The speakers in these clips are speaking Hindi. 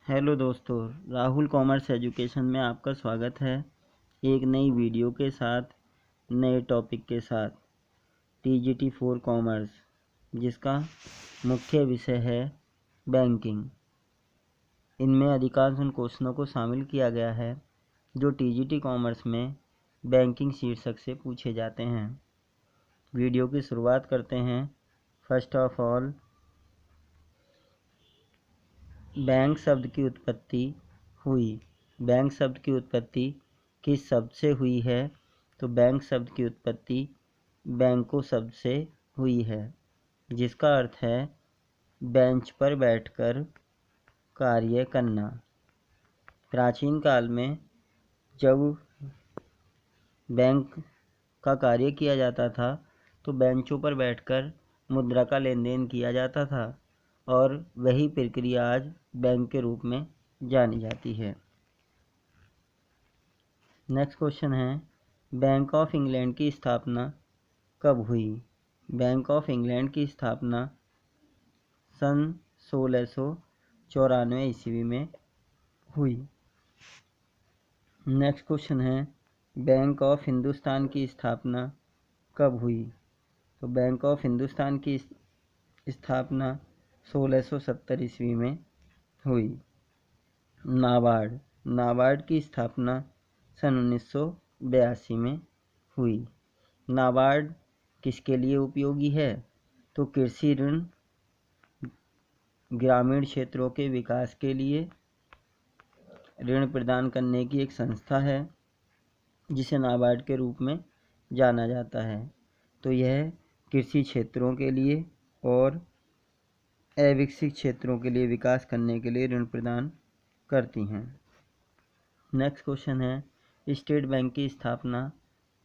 हेलो दोस्तों, राहुल कॉमर्स एजुकेशन में आपका स्वागत है। एक नई वीडियो के साथ, नए टॉपिक के साथ। TGT 4 कॉमर्स, जिसका मुख्य विषय है बैंकिंग। इनमें अधिकांश उन क्वेश्चनों को शामिल किया गया है जो TGT कॉमर्स में बैंकिंग शीर्षक से पूछे जाते हैं। वीडियो की शुरुआत करते हैं। फर्स्ट ऑफ ऑल, बैंक शब्द की उत्पत्ति हुई। बैंक शब्द की उत्पत्ति किस शब्द से हुई है? तो बैंक शब्द की उत्पत्ति बैंको शब्द से हुई है, जिसका अर्थ है बेंच पर बैठकर कार्य करना। प्राचीन काल में जब बैंक का कार्य किया जाता था तो बेंचों पर बैठकर मुद्रा का लेन देन किया जाता था और वही प्रक्रिया आज बैंक के रूप में जानी जाती है। नेक्स्ट क्वेश्चन है, बैंक ऑफ इंग्लैंड की स्थापना कब हुई? बैंक ऑफ इंग्लैंड की स्थापना सन 1694 ईस्वी में हुई। नेक्स्ट क्वेश्चन है, बैंक ऑफ हिंदुस्तान की स्थापना कब हुई? तो बैंक ऑफ हिंदुस्तान की स्थापना 1670 ईस्वी में हुई। नाबार्ड की स्थापना सन 1982 में हुई। नाबार्ड किसके लिए उपयोगी है? तो कृषि ऋण, ग्रामीण क्षेत्रों के विकास के लिए ऋण प्रदान करने की एक संस्था है जिसे नाबार्ड के रूप में जाना जाता है। तो यह कृषि क्षेत्रों के लिए और अविकसित क्षेत्रों के लिए विकास करने के लिए ऋण प्रदान करती हैं। नेक्स्ट क्वेश्चन है, स्टेट बैंक की स्थापना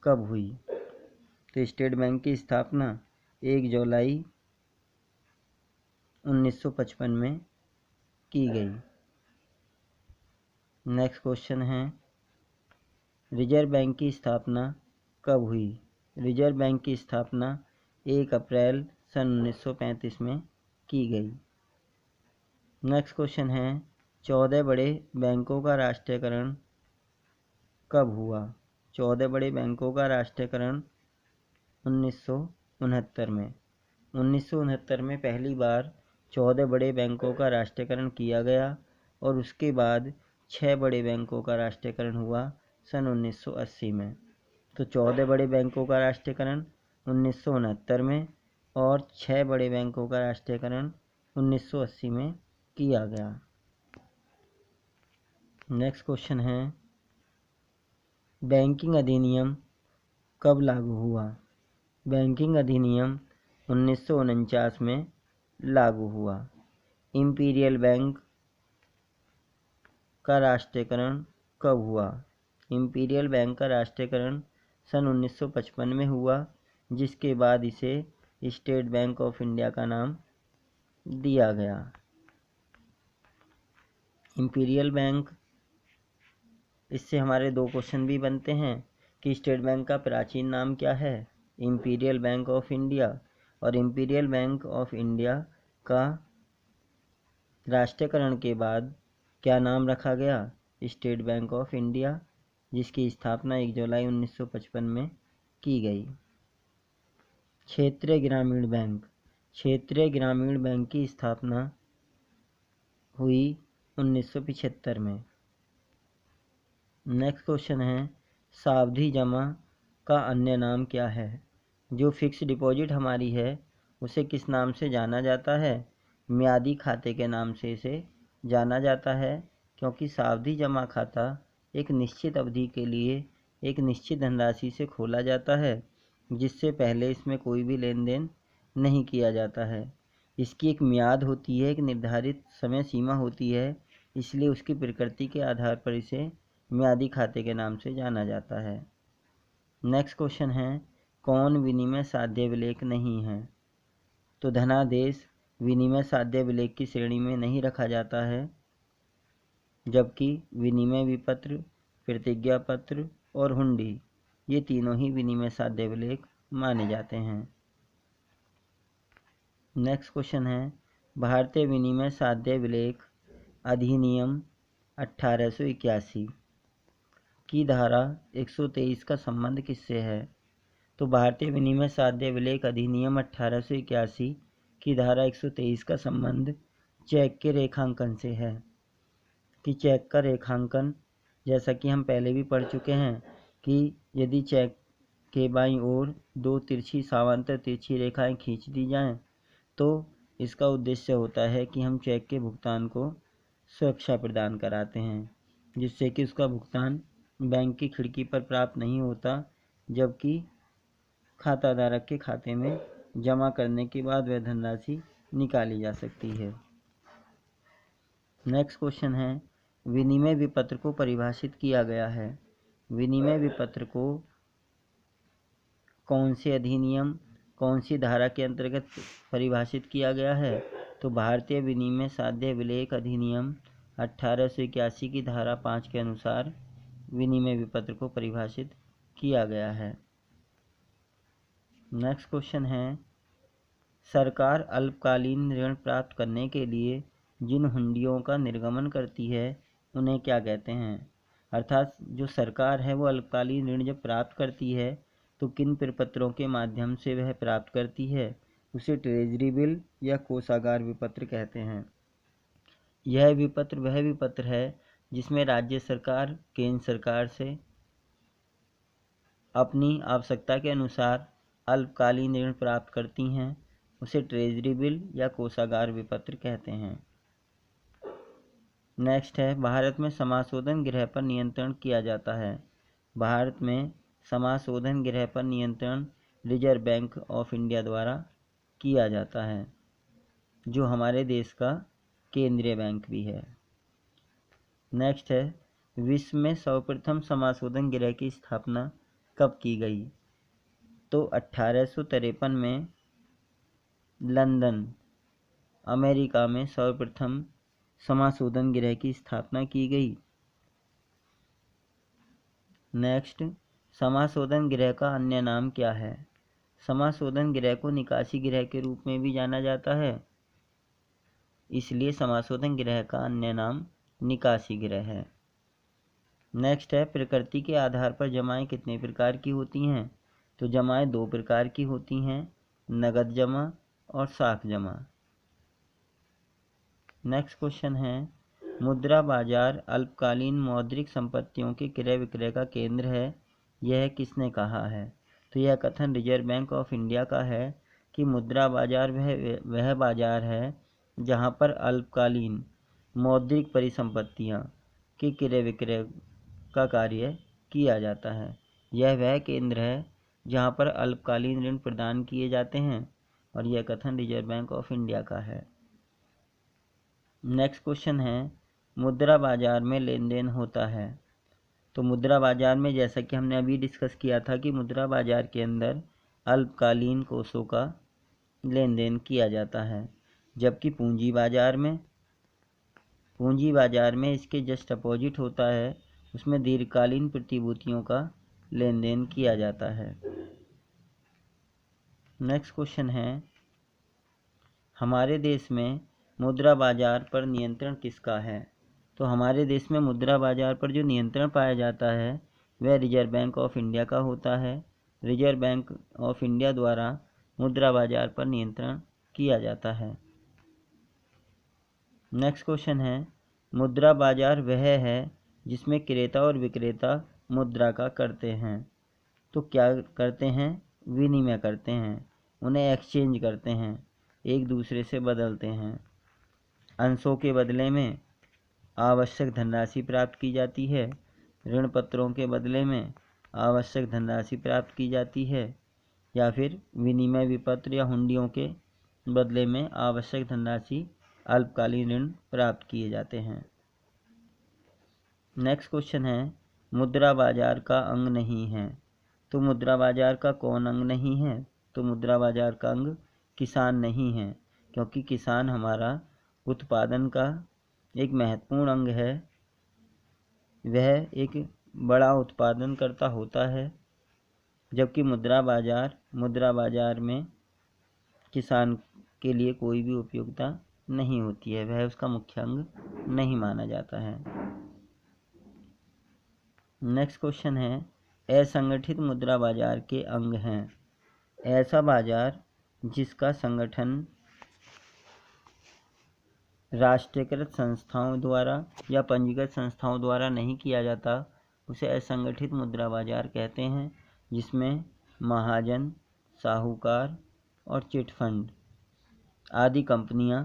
कब हुई? तो स्टेट बैंक की स्थापना 1 जुलाई 1955 में की गई। नेक्स्ट क्वेश्चन है, रिजर्व बैंक की स्थापना कब हुई? रिजर्व बैंक की स्थापना 1 अप्रैल सन 1935 में की गई। नेक्स्ट क्वेश्चन है, 14 बड़े बैंकों का राष्ट्रीयकरण कब हुआ? 14 बड़े बैंकों का राष्ट्रीयकरण 1969 में। 1969 में पहली बार 14 बड़े बैंकों का राष्ट्रीयकरण किया गया और उसके बाद 6 बड़े बैंकों का राष्ट्रीयकरण हुआ सन 1980 में। तो 14 बड़े बैंकों का राष्ट्रीयकरण 1969 में और 6 बड़े बैंकों का राष्ट्रीयकरण 1980 में किया गया। नेक्स्ट क्वेश्चन है, बैंकिंग अधिनियम कब लागू हुआ? बैंकिंग अधिनियम 1949 में लागू हुआ। इंपीरियल बैंक का राष्ट्रीयकरण कब हुआ? इंपीरियल बैंक का राष्ट्रीयकरण सन 1955 में हुआ, जिसके बाद इसे स्टेट बैंक ऑफ इंडिया का नाम दिया गया। इंपीरियल बैंक, इससे हमारे 2 क्वेश्चन भी बनते हैं कि स्टेट बैंक का प्राचीन नाम क्या है? Imperial bank of India. और इंपीरियल बैंक ऑफ इंडिया का राष्ट्रीयकरण के बाद क्या नाम रखा गया? स्टेट बैंक ऑफ इंडिया, जिसकी स्थापना 1 जुलाई 1955 में की गई। क्षेत्रीय ग्रामीण बैंक। क्षेत्रीय ग्रामीण बैंक की स्थापना हुई 1975 में। नेक्स्ट क्वेश्चन है, सावधि जमा का अन्य नाम क्या है? जो फिक्स डिपॉजिट हमारी है उसे किस नाम से जाना जाता है? म्यादी खाते के नाम से इसे जाना जाता है, क्योंकि सावधि जमा खाता एक निश्चित अवधि के लिए एक निश्चित धनराशि से खोला जाता है, जिससे पहले इसमें कोई भी लेन देन नहीं किया जाता है। इसकी एक म्याद होती है, एक निर्धारित समय सीमा होती है, इसलिए उसकी प्रकृति के आधार पर इसे म्यादी खाते के नाम से जाना जाता है। नेक्स्ट क्वेश्चन है, कौन विनिमय साध्य विलेख नहीं है? तो धनादेश विनिमय साध्य विलेख की श्रेणी में नहीं रखा जाता है, जबकि विनिमय विपत्र, प्रतिज्ञा पत्र और हुंडी, ये तीनों ही विनिमय साध्य विलेख माने जाते हैं। नेक्स्ट क्वेश्चन है, भारतीय विनिमय साध्य विलेख अधिनियम 1881 की धारा 123 का संबंध किससे है? तो भारतीय विनिमय साध्य अभिलेख अधिनियम 1881 की धारा 123 का संबंध चेक के रेखांकन से है कि चेक का रेखांकन, जैसा कि हम पहले भी पढ़ चुके हैं कि यदि चेक के बाईं ओर दो तिरछी समांतर तिरछी रेखाएं खींच दी जाएं तो इसका उद्देश्य होता है कि हम चेक के भुगतान को सुरक्षा प्रदान कराते हैं, जिससे कि उसका भुगतान बैंक की खिड़की पर प्राप्त नहीं होता, जबकि खाताधारक के खाते में जमा करने के बाद वह धनराशि निकाली जा सकती है। नेक्स्ट क्वेश्चन है, विनिमय विपत्र को परिभाषित किया गया है। विनिमय विपत्र को कौन से अधिनियम, कौन सी धारा के अंतर्गत परिभाषित किया गया है? तो भारतीय विनिमय साध्य अभिलेख अधिनियम 1881 की धारा 5 के अनुसार विनिमय विपत्र को परिभाषित किया गया है। नेक्स्ट क्वेश्चन है, सरकार अल्पकालीन ऋण प्राप्त करने के लिए जिन हुंडियों का निर्गमन करती है उन्हें क्या कहते हैं? अर्थात जो सरकार है वो अल्पकालीन ऋण जब प्राप्त करती है तो किन प्रपत्रों के माध्यम से वह प्राप्त करती है? उसे ट्रेजरी बिल या कोषागार विपत्र कहते हैं। यह विपत्र वह विपत्र है जिसमें राज्य सरकार केंद्र सरकार से अपनी आवश्यकता के अनुसार अल्पकालीन ऋण प्राप्त करती हैं, उसे ट्रेजरी बिल या कोषागार विपत्र कहते हैं। नेक्स्ट है, भारत में समाशोधन गृह पर नियंत्रण किया जाता है। भारत में समाशोधन गृह पर नियंत्रण रिजर्व बैंक ऑफ इंडिया द्वारा किया जाता है, जो हमारे देश का केंद्रीय बैंक भी है। नेक्स्ट है, विश्व में सर्वप्रथम समाशोधन गृह की स्थापना कब की गई? तो 1853 में लंदन, अमेरिका में सर्वप्रथम समाशोधन गृह की स्थापना की गई। नेक्स्ट, समाशोधन गृह का अन्य नाम क्या है? समाशोधन गृह को निकासी गृह के रूप में भी जाना जाता है, इसलिए समाशोधन गृह का अन्य नाम निकासी गृह है। नेक्स्ट है, प्रकृति के आधार पर जमाएं कितने प्रकार की होती हैं? तो जमाएं दो प्रकार की होती हैं, नगद जमा और साख जमा। नेक्स्ट क्वेश्चन है, मुद्रा बाजार अल्पकालीन मौद्रिक संपत्तियों के क्रय विक्रय का केंद्र है, यह किसने कहा है? तो यह कथन रिजर्व बैंक ऑफ इंडिया का है कि मुद्रा बाजार वह बाजार है जहां पर अल्पकालीन मौद्रिक परिसंपत्तियां के क्रय विक्रय का कार्य किया जाता है। यह वह केंद्र है जहां पर अल्पकालीन ऋण प्रदान किए जाते हैं और यह कथन रिजर्व बैंक ऑफ इंडिया का है। नेक्स्ट क्वेश्चन है, मुद्रा बाजार में लेन देन होता है। तो मुद्रा बाजार में, जैसा कि हमने अभी डिस्कस किया था कि मुद्रा बाजार के अंदर अल्पकालीन कोषों का लेन देन किया जाता है, जबकि पूंजी बाजार में इसके जस्ट अपोजिट होता है, उसमें दीर्घकालीन प्रतिभूतियों का लेन देन किया जाता है। नेक्स्ट क्वेश्चन है, हमारे देश में मुद्रा बाजार पर नियंत्रण किसका है? तो हमारे देश में मुद्रा बाजार पर जो नियंत्रण पाया जाता है वह रिजर्व बैंक ऑफ इंडिया का होता है। रिजर्व बैंक ऑफ इंडिया द्वारा मुद्रा बाजार पर नियंत्रण किया जाता है। नेक्स्ट क्वेश्चन है, मुद्रा बाजार वह है जिसमें क्रेता और विक्रेता मुद्रा का करते हैं। तो क्या करते हैं? विनिमय करते हैं, उन्हें एक्सचेंज करते हैं, एक दूसरे से बदलते हैं। अंशों के बदले में आवश्यक धनराशि प्राप्त की जाती है, ऋण पत्रों के बदले में आवश्यक धनराशि प्राप्त की जाती है, या फिर विनिमय विपत्र या हुंडियों के बदले में आवश्यक धनराशि अल्पकालीन ऋण प्राप्त किए जाते हैं। नेक्स्ट क्वेश्चन है, मुद्रा बाजार का अंग नहीं है। तो मुद्रा बाजार का कौन अंग नहीं है? तो मुद्रा बाजार का अंग किसान नहीं है, क्योंकि किसान हमारा उत्पादन का एक महत्वपूर्ण अंग है, वह एक बड़ा उत्पादनकर्ता होता है, जबकि मुद्रा बाजार में किसान के लिए कोई भी उपयोगिता नहीं होती है, वह उसका मुख्य अंग नहीं माना जाता है। नेक्स्ट क्वेश्चन है, असंगठित मुद्रा बाजार के अंग हैं। ऐसा बाजार जिसका संगठन राष्ट्रीयकृत संस्थाओं द्वारा या पंजीकृत संस्थाओं द्वारा नहीं किया जाता उसे असंगठित मुद्रा बाजार कहते हैं, जिसमें महाजन, साहूकार और चिट फंड आदि कंपनियां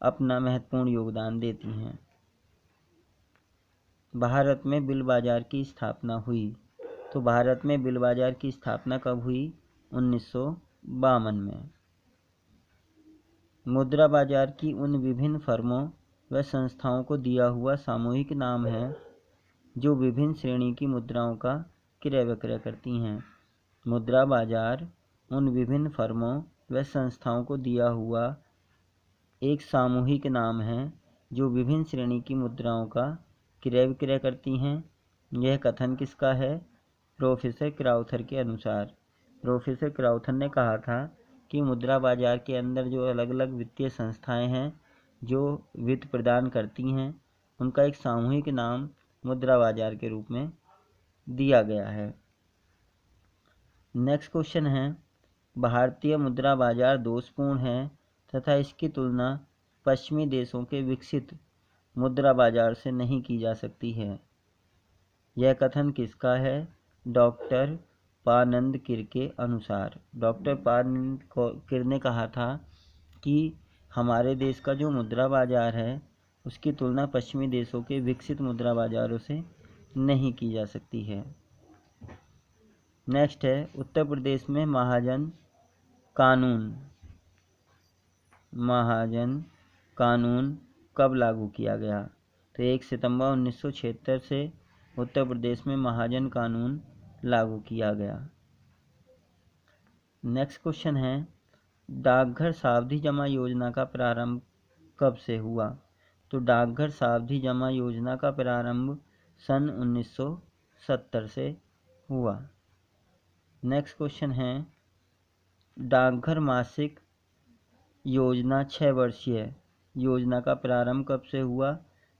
अपना महत्वपूर्ण योगदान देती हैं। भारत में बिल बाजार की स्थापना हुई। तो भारत में बिल बाजार की स्थापना कब हुई? 1952 में। मुद्रा बाजार की उन विभिन्न फर्मों व संस्थाओं को दिया हुआ सामूहिक नाम है जो विभिन्न श्रेणी की मुद्राओं का क्रय विक्रय करती हैं। मुद्रा बाजार उन विभिन्न फर्मों व संस्थाओं को दिया हुआ एक सामूहिक नाम है जो विभिन्न श्रेणी की मुद्राओं का क्रय विक्रय करती हैं। यह कथन किसका है? प्रोफेसर क्राउथर के अनुसार। प्रोफेसर क्राउथर ने कहा था कि मुद्रा बाजार के अंदर जो अलग अलग वित्तीय संस्थाएं हैं जो वित्त प्रदान करती हैं, उनका एक सामूहिक नाम मुद्रा बाजार के रूप में दिया गया है। नेक्स्ट क्वेश्चन है, भारतीय मुद्रा बाजार दोषपूर्ण है तथा इसकी तुलना पश्चिमी देशों के विकसित मुद्रा बाजार से नहीं की जा सकती है। यह कथन किसका है? डॉक्टर पानंद किर के अनुसार। डॉक्टर पानंद किर ने कहा था कि हमारे देश का जो मुद्रा बाजार है उसकी तुलना पश्चिमी देशों के विकसित मुद्रा बाजारों से नहीं की जा सकती है। नेक्स्ट है, उत्तर प्रदेश में महाजन कानून कब लागू किया गया? तो 1 सितंबर 1976 से उत्तर प्रदेश में महाजन कानून लागू किया गया। नेक्स्ट क्वेश्चन है, डाकघर सावधि जमा योजना का प्रारंभ कब से हुआ? तो डाकघर सावधि जमा योजना का प्रारंभ सन 1970 से हुआ। नेक्स्ट क्वेश्चन है, डाकघर मासिक योजना 6 वर्षीय योजना का प्रारंभ कब से हुआ?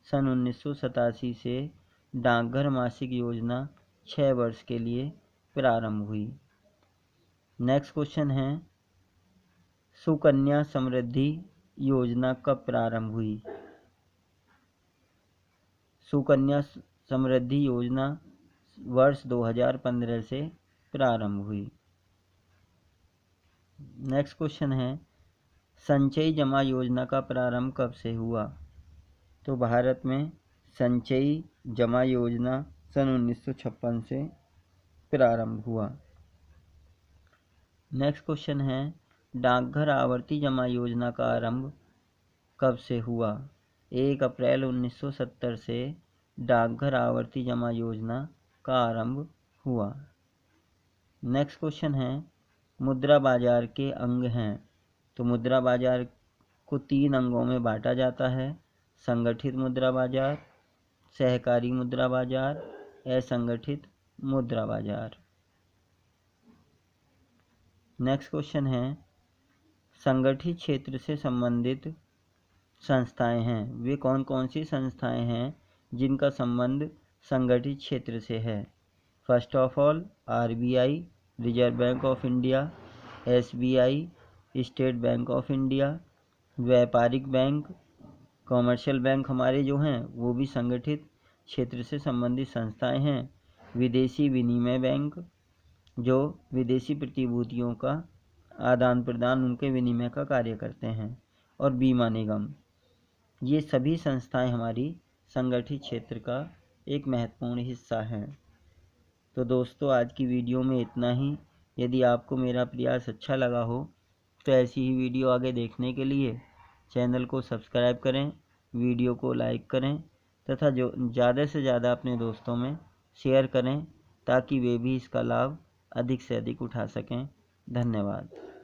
सन 1987 से डाकघर मासिक योजना 6 वर्ष के लिए प्रारंभ हुई। नेक्स्ट क्वेश्चन है, सुकन्या समृद्धि योजना कब प्रारंभ हुई? सुकन्या समृद्धि योजना वर्ष 2015 से प्रारंभ हुई। नेक्स्ट क्वेश्चन है, संचयी जमा योजना का प्रारंभ कब से हुआ? तो भारत में संचयी जमा योजना सन 1956 से प्रारंभ हुआ। नेक्स्ट क्वेश्चन है, डाकघर आवर्ती जमा योजना का आरंभ कब से हुआ? 1 अप्रैल 1970 से डाकघर आवर्ती जमा योजना का आरंभ हुआ। नेक्स्ट क्वेश्चन है, मुद्रा बाजार के अंग हैं। तो मुद्रा बाजार को 3 अंगों में बांटा जाता है: संगठित मुद्रा बाजार, सहकारी मुद्रा बाजार, असंगठित मुद्रा बाजार। नेक्स्ट क्वेश्चन है, संगठित क्षेत्र से संबंधित संस्थाएं हैं। वे कौन कौन सी संस्थाएं हैं जिनका संबंध संगठित क्षेत्र से है? First of all RBI, reserve bank of India, SBI, state bank of India, व्यापारिक बैंक, कॉमर्शियल बैंक हमारे जो हैं वो भी संगठित क्षेत्र से संबंधित संस्थाएं हैं। विदेशी विनिमय बैंक जो विदेशी प्रतिभूतियों का आदान प्रदान, उनके विनिमय का कार्य करते हैं, और बीमा निगम, ये सभी संस्थाएं हमारी संगठित क्षेत्र का एक महत्वपूर्ण हिस्सा हैं। तो दोस्तों, आज की वीडियो में इतना ही। यदि आपको मेरा प्रयास अच्छा लगा हो तो ऐसी ही वीडियो आगे देखने के लिए चैनल को सब्सक्राइब करें, वीडियो को लाइक करें तथा जो ज़्यादा से ज़्यादा अपने दोस्तों में शेयर करें ताकि वे भी इसका लाभ अधिक से अधिक उठा सकें। धन्यवाद।